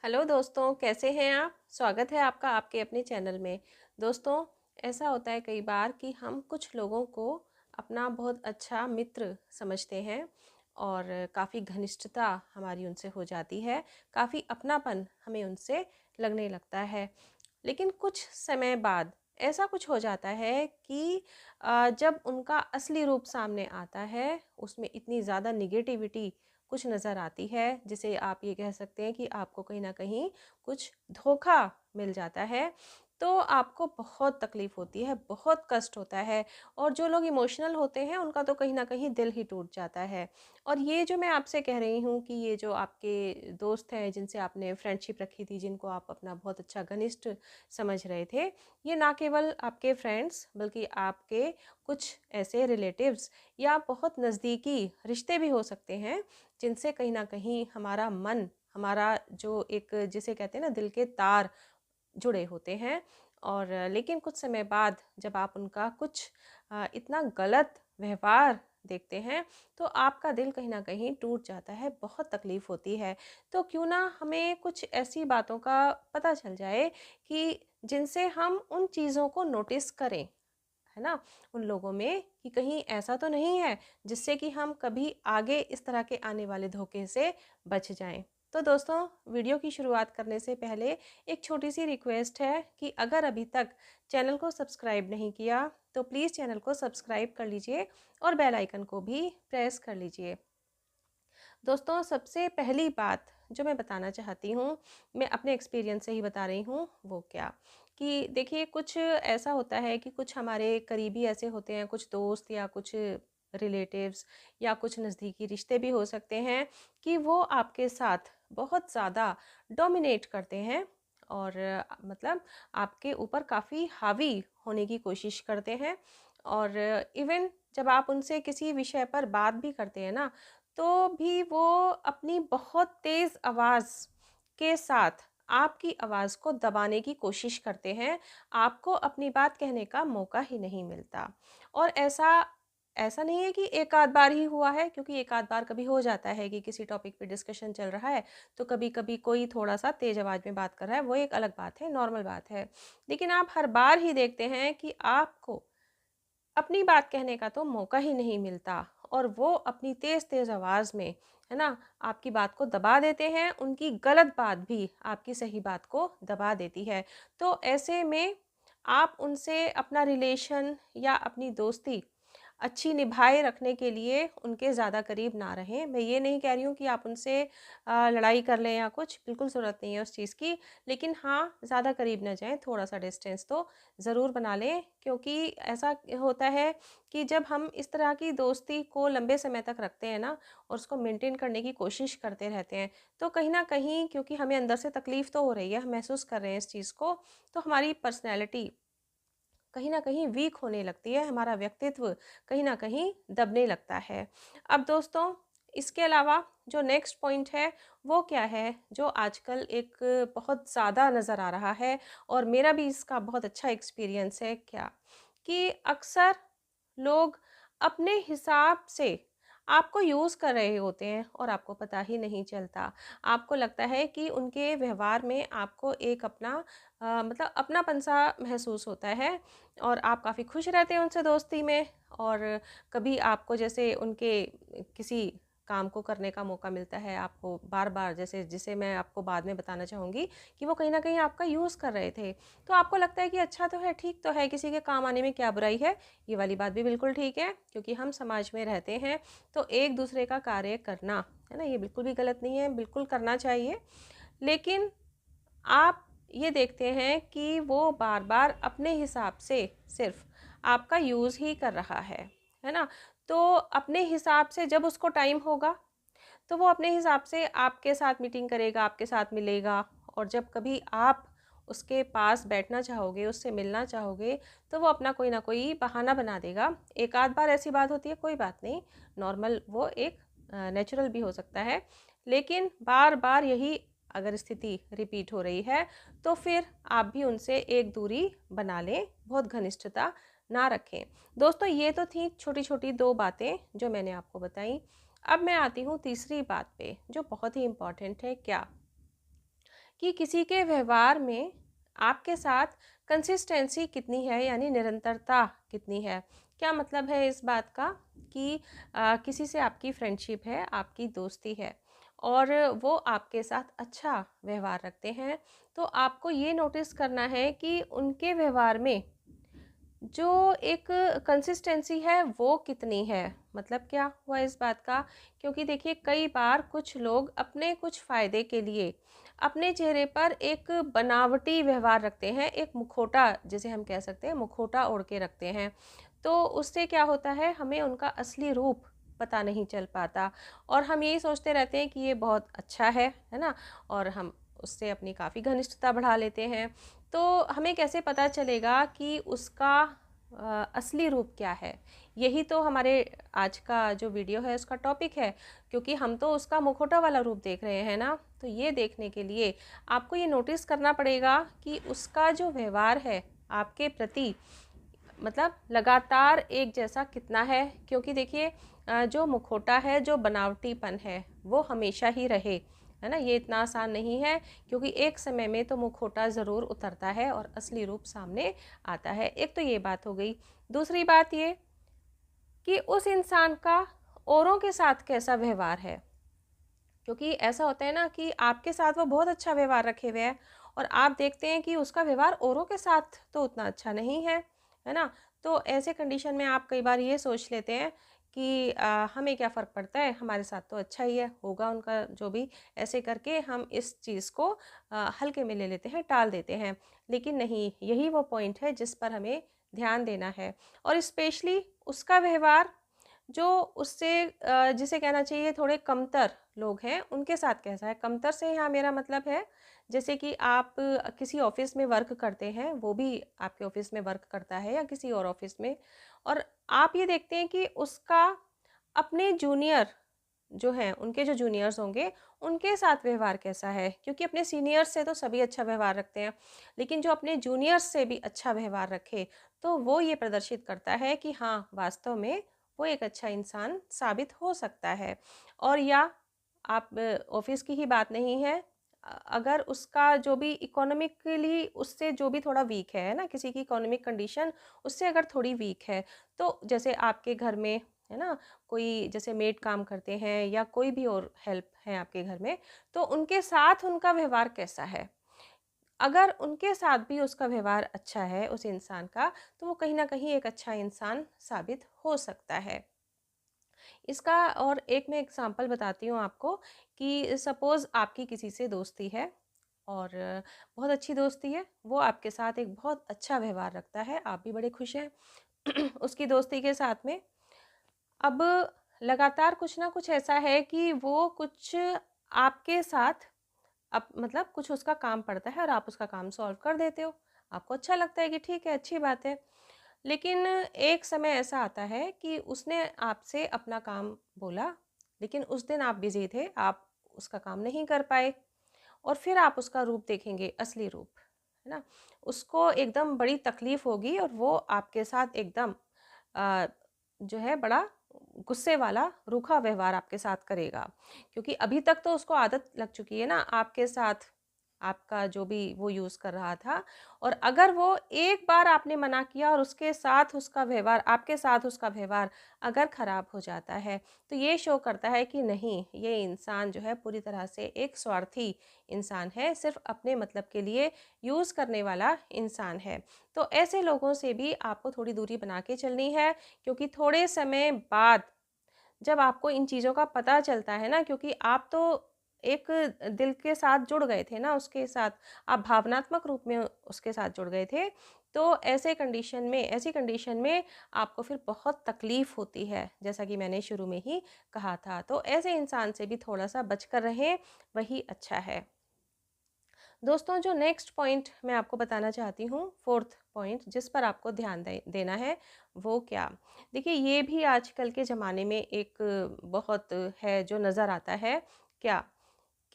Hello दोस्तों, कैसे हैं आप? स्वागत है आपका आपके अपने चैनल में। दोस्तों, ऐसा होता है कई बार कि हम कुछ लोगों को अपना बहुत अच्छा मित्र समझते हैं और काफ़ी घनिष्ठता हमारी उनसे हो जाती है, काफ़ी अपनापन हमें उनसे लगने लगता है। लेकिन कुछ समय बाद ऐसा कुछ हो जाता है कि जब उनका असली रूप सामने आता है, उसमें इतनी ज़्यादा निगेटिविटी कुछ नज़र आती है, जिसे आप ये कह सकते हैं कि आपको कहीं न कहीं कुछ धोखा मिल जाता है, तो आपको बहुत तकलीफ़ होती है, बहुत कष्ट होता है और जो लोग इमोशनल होते हैं, उनका तो कहीं न कहीं दिल ही टूट जाता है। और ये जो मैं आपसे कह रही हूँ कि ये जो आपके दोस्त हैं, जिनसे आपने फ्रेंडशिप रखी थी, जिनको आप अपना बहुत अच्छा घनिष्ठ समझ रहे थे, ये ना केवल आपके फ्रेंड्स बल्कि आपके कुछ ऐसे रिलेटिव्स या बहुत नज़दीकी रिश्ते भी हो सकते हैं, जिनसे कहीं न कहीं हमारा मन, हमारा जो एक जिसे कहते हैं ना दिल के तार जुड़े होते हैं। और लेकिन कुछ समय बाद जब आप उनका कुछ इतना गलत व्यवहार देखते हैं, तो आपका दिल कहीं न कहीं टूट जाता है, बहुत तकलीफ़ होती है। तो क्यों ना हमें कुछ ऐसी बातों का पता चल जाए कि जिनसे हम उन चीज़ों को नोटिस करें, है ना? उन लोगों में कि कहीं ऐसा तो नहीं है जिससे कि हम कभी आगे इस तरह के आने वाले धोखे से बच जाएँ। तो दोस्तों, वीडियो की शुरुआत करने से पहले एक छोटी-सी रिक्वेस्ट है कि अगर अभी तक चैनल को सब्सक्राइब नहीं किया, तो प्लीज़ चैनल को सब्सक्राइब कर लीजिए और बेल आइकन को भी प्रेस कर लीजिए। दोस्तों, सबसे पहली बात जो मैं बताना चाहती हूँ, मैं अपने एक्सपीरियंस से ही बता रही हूँ, वो क्या कि देखिए कुछ ऐसा होता है कि कुछ हमारे करीबी ऐसे होते हैं, कुछ दोस्त या कुछ रिलेटिव्स या कुछ नज़दीकी रिश्ते भी हो सकते हैं कि वो आपके साथ बहुत ज़्यादा डोमिनेट करते हैं और मतलब आपके ऊपर काफ़ी हावी होने की कोशिश करते हैं। और इवन जब आप उनसे किसी विषय पर बात भी करते हैं ना, तो भी वो अपनी बहुत तेज़ आवाज़ के साथ आपकी आवाज़ को दबाने की कोशिश करते हैं। आपको अपनी बात कहने का मौका ही नहीं मिलता। और ऐसा ऐसा नहीं है कि एक आध बार ही हुआ है, क्योंकि एक आध बार कभी हो जाता है कि किसी टॉपिक पे डिस्कशन चल रहा है, तो कभी-कभी कोई थोड़ा-सा तेज़ आवाज़ में बात कर रहा है, वो एक अलग बात है, नॉर्मल बात है। लेकिन आप हर बार ही देखते हैं कि आपको अपनी बात कहने का तो मौका ही नहीं मिलता और वो अपनी तेज-तेज आवाज़ में, है ना, आपकी बात को दबा देते हैं, उनकी गलत बात भी आपकी सही बात को दबा देती है। तो ऐसे में आप उनसे अपना रिलेशन या अपनी दोस्ती अच्छी निभाए रखने के लिए उनके ज़्यादा करीब ना रहें। मैं ये नहीं कह रही हूँ कि आप उनसे लड़ाई कर लें या कुछ, बिल्कुल ज़रूरत नहीं है उस चीज़ की। लेकिन हाँ, ज़्यादा करीब ना जाएँ, थोड़ा-सा डिस्टेंस तो ज़रूर बना लें, क्योंकि ऐसा होता है कि जब हम इस तरह की दोस्ती को लंबे समय तक रखते हैं ना और उसको मेंटेन करने की कोशिश करते रहते हैं, तो कहीं न कहीं क्योंकि हमें अंदर से तकलीफ़ तो हो रही है, हम महसूस कर रहे हैं इस चीज़ को, तो हमारी पर्सनैलिटी कहीं न कहीं वीक होने लगती है, हमारा व्यक्तित्व कहीं न कहीं दबने लगता है। अब दोस्तों, इसके अलावा जो नेक्स्ट पॉइंट है, वो क्या है, जो आजकल एक बहुत ज़्यादा नज़र आ रहा है और मेरा भी इसका बहुत अच्छा एक्सपीरियंस है, क्या? कि अक्सर लोग अपने हिसाब से आपको यूज़ कर रहे होते हैं और आपको पता ही नहीं चलता। आपको लगता है कि उनके व्यवहार में आपको एक अपना मतलब अपनापन-सा महसूस होता है और आप काफ़ी खुश रहते हैं उनसे दोस्ती में। और कभी आपको जैसे उनके किसी काम को करने का मौका मिलता है, आपको बार-बार, जैसे जिसे मैं आपको बाद में बताना चाहूँगी कि वो कहीं न कहीं आपका यूज़ कर रहे थे। तो आपको लगता है कि अच्छा तो है, ठीक तो है, किसी के काम आने में क्या बुराई है? ये वाली बात भी बिल्कुल ठीक है, क्योंकि हम समाज में रहते हैं, तो एक-दूसरे का कार्य करना, है ना? ये बिल्कुल भी गलत नहीं है, बिल्कुल करना चाहिए। लेकिन आप ये देखते हैं कि वो बार-बार अपने हिसाब से सिर्फ़ आपका यूज़ ही कर रहा है ना? तो अपने हिसाब से जब उसको टाइम होगा, तो वो अपने हिसाब से आपके साथ मीटिंग करेगा, आपके साथ मिलेगा और जब कभी आप उसके पास बैठना चाहोगे, उससे मिलना चाहोगे, तो वो अपना कोई ना कोई बहाना बना देगा। एक आध बार ऐसी बात होती है, कोई बात नहीं, नॉर्मल, वो एक नेचुरल भी हो सकता है। लेकिन बार-बार यही अगर स्थिति रिपीट हो रही है, तो फिर आप भी उनसे एक दूरी बना लें, बहुत घनिष्ठता ना रखें। दोस्तों, ये तो थी छोटी-छोटी 2 बातें जो मैंने आपको बताई। अब मैं आती हूँ तीसरी बात पे, जो बहुत ही इम्पोर्टेंट है, क्या? कि किसी के व्यवहार में आपके साथ कंसिस्टेंसी कितनी है, यानी निरंतरता कितनी है। क्या मतलब है इस बात का कि किसी से आपकी फ्रेंडशिप है, आपकी दोस्ती है और वो आपके साथ अच्छा व्यवहार रखते हैं, तो आपको ये नोटिस करना है कि उनके व्यवहार में जो एक कंसिस्टेंसी है वो कितनी है। मतलब क्या हुआ इस बात का, क्योंकि देखिए कई बार कुछ लोग अपने कुछ फ़ायदे के लिए अपने चेहरे पर एक बनावटी व्यवहार रखते हैं, एक मुखौटा जिसे हम कह सकते हैं, मुखौटा ओढ़ के रखते हैं। तो उससे क्या होता है, हमें उनका असली रूप पता नहीं चल पाता और हम यही सोचते रहते हैं कि ये बहुत अच्छा है ना, और हम उससे अपनी काफ़ी घनिष्ठता बढ़ा लेते हैं। तो हमें कैसे पता चलेगा कि उसका असली रूप क्या है। यही तो हमारे आज का जो वीडियो है उसका टॉपिक है, क्योंकि हम तो उसका मुखौटा वाला रूप देख रहे हैं ना। तो ये देखने के लिए आपको ये नोटिस करना पड़ेगा कि उसका जो व्यवहार है आपके प्रति, मतलब लगातार एक जैसा कितना है। क्योंकि देखिए जो मुखौटा है, जो बनावटीपन है, वो हमेशा ही रहे, है ना, ये इतना आसान नहीं है, क्योंकि एक समय में तो मुखौटा ज़रूर उतरता है और असली रूप सामने आता है। एक तो ये बात हो गई। दूसरी बात ये कि उस इंसान का औरों के साथ कैसा व्यवहार है, क्योंकि ऐसा होता है ना कि आपके साथ वो बहुत अच्छा व्यवहार रखे हुए है और आप देखते हैं कि उसका व्यवहार औरों के साथ तो उतना अच्छा नहीं है ना। तो ऐसे कंडीशन में आप कई बार ये सोच लेते हैं कि हमें क्या फ़र्क पड़ता है, हमारे साथ तो अच्छा ही है, होगा उनका जो भी। ऐसे करके हम इस चीज़ को हल्के में ले लेते हैं, टाल देते हैं। लेकिन नहीं, यही वो पॉइंट है जिस पर हमें ध्यान देना है। और स्पेशली उसका व्यवहार जो उससे जिसे कहना चाहिए थोड़े कमतर लोग हैं, उनके साथ कैसा है। कमतर से यहाँ मेरा मतलब है, जैसे कि आप किसी ऑफिस में वर्क करते हैं, वो भी आपके ऑफिस में वर्क करता है या किसी और ऑफिस में, और आप ये देखते हैं कि उसका अपने जूनियर जो हैं, उनके जो जूनियर्स होंगे, उनके साथ व्यवहार कैसा है। क्योंकि अपने सीनियर्स से तो सभी अच्छा व्यवहार रखते हैं, लेकिन जो अपने जूनियर्स से भी अच्छा व्यवहार रखे, तो वो ये प्रदर्शित करता है कि हाँ, वास्तव में वो एक अच्छा इंसान साबित हो सकता है। और या आप ऑफिस की ही बात नहीं है, अगर उसका जो भी इकोनॉमिकली उससे जो भी थोड़ा वीक है ना, किसी की इकोनॉमिक कंडीशन उससे अगर थोड़ी वीक है, तो जैसे आपके घर में, है ना, कोई जैसे मेड काम करते हैं या कोई भी और हेल्प है आपके घर में, तो उनके साथ उनका व्यवहार कैसा है। अगर उनके साथ भी उसका व्यवहार अच्छा है उस इंसान का, तो वो कहीं ना कहीं एक अच्छा इंसान साबित हो सकता है। इसका और एक मैं एग्जांपल बताती हूँ आपको कि सपोज़ आपकी किसी से दोस्ती है और बहुत अच्छी दोस्ती है, वो आपके साथ एक बहुत अच्छा व्यवहार रखता है, आप भी बड़े खुश हैं उसकी दोस्ती के साथ में। अब लगातार कुछ ना कुछ ऐसा है कि वो कुछ आपके साथ, अब मतलब कुछ उसका काम पड़ता है और आप उसका काम सॉल्व कर देते हो। आपको अच्छा लगता है कि ठीक है, अच्छी बात है। लेकिन एक समय ऐसा आता है कि उसने आपसे अपना काम बोला, लेकिन उस दिन आप बिज़ी थे, आप उसका काम नहीं कर पाए और फिर आप उसका रूप देखेंगे, असली रूप, है ना? उसको एकदम बड़ी तकलीफ़ होगी और वो आपके साथ एकदम अ, जो है बड़ा गुस्से वाला रूखा व्यवहार आपके साथ करेगा। क्योंकि अभी तक तो उसको आदत लग चुकी है ना आपके साथ, आपका जो भी वो यूज़ कर रहा था। और अगर वो एक बार आपने मना किया और उसके साथ उसका व्यवहार, आपके साथ उसका व्यवहार अगर ख़राब हो जाता है, तो ये शो करता है कि नहीं, ये इंसान जो है पूरी तरह से एक स्वार्थी इंसान है, सिर्फ़ अपने मतलब के लिए यूज़ करने वाला इंसान है। तो ऐसे लोगों से भी आपको थोड़ी दूरी बना के चलनी है, क्योंकि थोड़े समय बाद जब आपको इन चीज़ों का पता चलता है ना, क्योंकि आप तो एक दिल के साथ जुड़ गए थे ना उसके साथ, आप भावनात्मक रूप में उसके साथ जुड़ गए थे, तो ऐसी कंडीशन में आपको फिर बहुत तकलीफ़ होती है, जैसा कि मैंने शुरू में ही कहा था। तो ऐसे इंसान से भी थोड़ा-सा बचकर रहें, वही अच्छा है। दोस्तों, जो नेक्स्ट पॉइंट मैं आपको बताना चाहती हूँ, फोर्थ पॉइंट जिस पर आपको ध्यान देना है, वो क्या। देखिए, ये भी आजकल के ज़माने में एक बहुत है जो नज़र आता है। क्या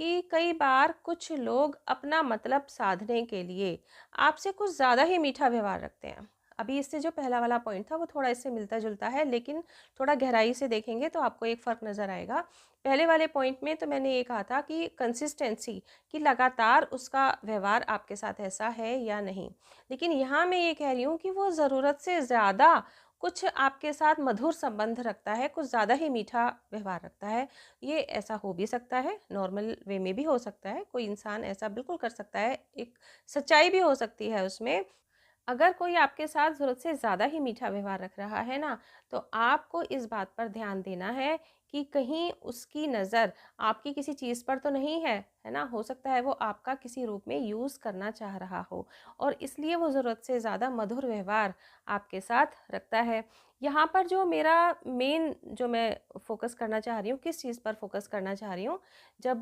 कि कई बार कुछ लोग अपना मतलब साधने के लिए आपसे कुछ ज़्यादा ही मीठा व्यवहार रखते हैं। अभी इससे जो पहला वाला पॉइंट था वो थोड़ा इससे मिलता जुलता है, लेकिन थोड़ा गहराई से देखेंगे तो आपको एक फ़र्क नज़र आएगा। पहले वाले पॉइंट में तो मैंने ये कहा था कि कंसिस्टेंसी, कि लगातार उसका व्यवहार आपके साथ ऐसा है या नहीं। लेकिन यहाँ मैं ये कह रही हूँ कि वो ज़रूरत से ज़्यादा कुछ आपके साथ मधुर संबंध रखता है, कुछ ज़्यादा ही मीठा व्यवहार रखता है। ये ऐसा हो भी सकता है, नॉर्मल वे में भी हो सकता है, कोई इंसान ऐसा बिल्कुल कर सकता है, एक सच्चाई भी हो सकती है उसमें। अगर कोई आपके साथ ज़रूरत से ज़्यादा ही मीठा व्यवहार रख रहा है ना, तो आपको इस बात पर ध्यान देना है कि कहीं उसकी नज़र आपकी किसी चीज़ पर तो नहीं है ना? हो सकता है वो आपका किसी रूप में यूज़ करना चाह रहा हो और इसलिए वो ज़रूरत से ज़्यादा मधुर व्यवहार आपके साथ रखता है। यहाँ पर जो मेरा मेन जो मैं फ़ोकस करना चाह रही हूँ, किस चीज़ पर फ़ोकस करना चाह रही हूँ, जब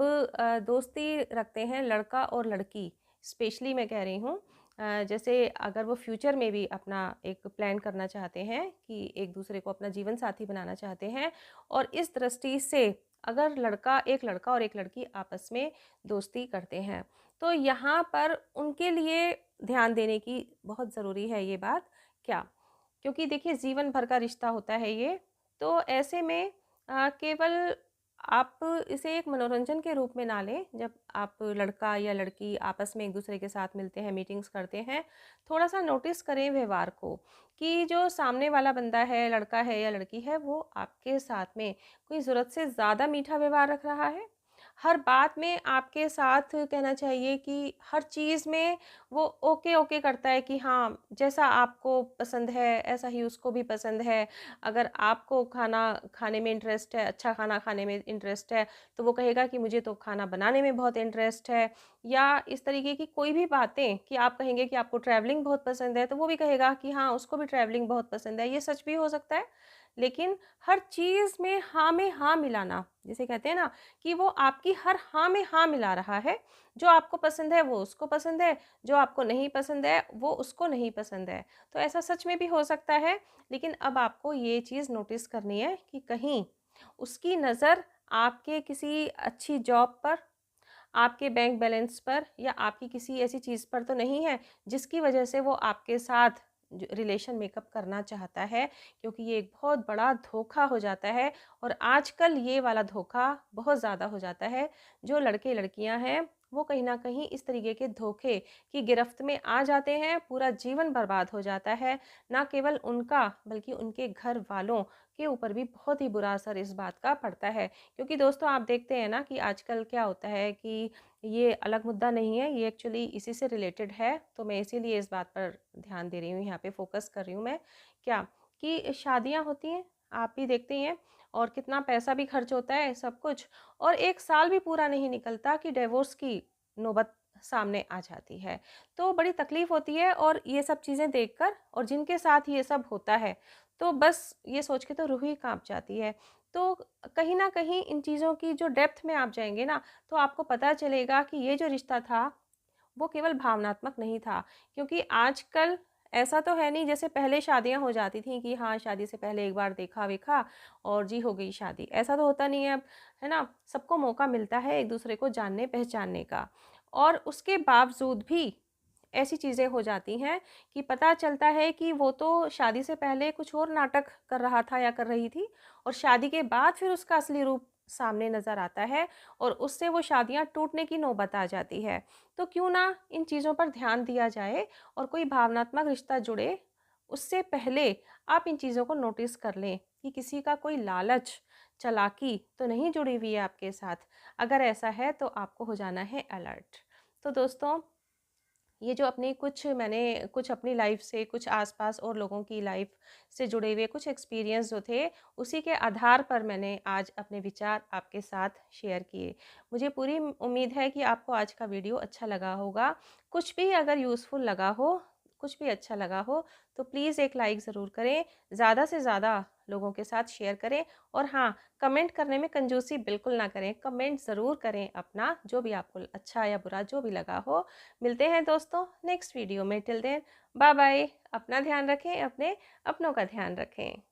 दोस्ती रखते हैं लड़का और लड़की, स्पेशली मैं कह रही हूँ, जैसे अगर वो फ्यूचर में भी अपना एक प्लान करना चाहते हैं कि एक दूसरे को अपना जीवन साथी बनाना चाहते हैं, और इस दृष्टि से अगर लड़का और एक लड़की आपस में दोस्ती करते हैं, तो यहाँ पर उनके लिए ध्यान देने की बहुत ज़रूरी है ये बात। क्या? क्योंकि देखिए जीवन भर का रिश्ता होता है ये, तो ऐसे में केवल आप इसे एक मनोरंजन के रूप में ना लें। जब आप लड़का या लड़की आपस में एक दूसरे के साथ मिलते हैं, मीटिंग्स करते हैं, थोड़ा सा नोटिस करें व्यवहार को, कि जो सामने वाला बंदा है, लड़का है या लड़की है, वो आपके साथ में कोई ज़रूरत से ज़्यादा मीठा व्यवहार रख रहा है, हर बात में आपके साथ, कहना चाहिए कि हर चीज़ में वो ओके ओके करता है कि हाँ, जैसा आपको पसंद है ऐसा ही उसको भी पसंद है। अगर आपको खाना खाने में इंटरेस्ट है, अच्छा खाना खाने में इंटरेस्ट है, तो वो कहेगा कि मुझे तो खाना बनाने में बहुत इंटरेस्ट है। या इस तरीके की कोई भी बातें, कि आप कहेंगे कि आपको ट्रैवलिंग बहुत पसंद है, तो वो भी कहेगा कि हाँ, उसको भी ट्रैवलिंग बहुत पसंद है। ये सच भी हो सकता है। लेकिन हर चीज़ में हाँ मिलाना, जिसे कहते हैं ना, कि वो आपकी हर हाँ में हाँ मिला रहा है। जो आपको पसंद है वो उसको पसंद है, जो आपको नहीं पसंद है वो उसको नहीं पसंद है। तो ऐसा सच में भी हो सकता है। लेकिन अब आपको ये चीज़ नोटिस करनी है कि कहीं उसकी नज़र आपके किसी अच्छी जॉब पर, आपके बैंक बैलेंस पर, या आपकी किसी ऐसी चीज़ पर तो नहीं है जिसकी वजह से वो आपके साथ रिलेशन मेकअप करना चाहता है, क्योंकि ये एक बहुत बड़ा धोखा हो जाता है। और आजकल ये वाला धोखा बहुत ज़्यादा हो जाता है। जो लड़के लड़कियां हैं वो कहीं ना कहीं इस तरीके के धोखे की गिरफ्त में आ जाते हैं, पूरा जीवन बर्बाद हो जाता है। ना केवल उनका बल्कि उनके घर वालों के ऊपर भी बहुत ही बुरा असर इस बात का पड़ता है। क्योंकि दोस्तों आप देखते हैं ना कि आजकल क्या होता है कि ये अलग मुद्दा नहीं है, ये एक्चुअली इसी से रिलेटेड है, तो मैं इसीलिए इस बात पर ध्यान दे रही हूँ, यहाँ पे फोकस कर रही हूँ मैं। क्या? कि शादियाँ होती हैं, आप भी देखते ही हैं, और कितना पैसा भी खर्च होता है, सब कुछ, और 1 साल भी पूरा नहीं निकलता कि डिवोर्स की नौबत सामने आ जाती है। तो बड़ी तकलीफ़ होती है, और ये सब चीज़ें देखकर, और जिनके साथ ये सब होता है, तो बस ये सोच के तो रूह ही काँप जाती है। तो कहीं न कहीं इन चीज़ों की जो डेप्थ में आप जाएँगे ना, तो आपको पता चलेगा कि ये जो रिश्ता था, वो केवल भावनात्मक नहीं था। क्योंकि आजकल ऐसा तो है नहीं जैसे पहले शादियाँ हो जाती थी कि हाँ, शादी से पहले एक बार देखा-वेखा और जी हो गई शादी। ऐसा तो होता नहीं है अब, है ना? सबको मौका मिलता है एक-दूसरे को जानने-पहचानने का। और उसके बावजूद भी ऐसी चीज़ें हो जाती हैं कि पता चलता है कि वो तो शादी से पहले कुछ और नाटक कर रहा था या कर रही थी, और शादी के बाद फिर उसका असली रूप सामने नज़र आता है, और उससे वो शादियाँ टूटने की नौबत आ जाती है। तो क्यों ना इन चीज़ों पर ध्यान दिया जाए, और कोई भावनात्मक रिश्ता जुड़े उससे पहले आप इन चीज़ों को नोटिस कर लें कि किसी का कोई लालच, चालाकी तो नहीं जुड़ी हुई है आपके साथ। अगर ऐसा है तो आपको हो जाना है अलर्ट। तो दोस्तों, ये जो मैंने कुछ अपनी लाइफ से, कुछ आसपास और लोगों की लाइफ से जुड़े हुए कुछ एक्सपीरियंस जो थे, उसी के आधार पर मैंने आज अपने विचार आपके साथ शेयर किए। मुझे पूरी उम्मीद है कि आपको आज का वीडियो अच्छा लगा होगा। कुछ भी अगर यूज़फुल लगा हो, कुछ भी अच्छा लगा हो, तो प्लीज़ एक लाइक ज़रूर करें, ज़्यादा से ज़्यादा लोगों के साथ शेयर करें। और हाँ, कमेंट करने में कंजूसी बिल्कुल ना करें, कमेंट ज़रूर करें अपना, जो भी आपको अच्छा या बुरा जो भी लगा हो। मिलते हैं दोस्तों नेक्स्ट वीडियो में। Till then bye bye. अपना ध्यान रखें, अपने अपनों का ध्यान रखें।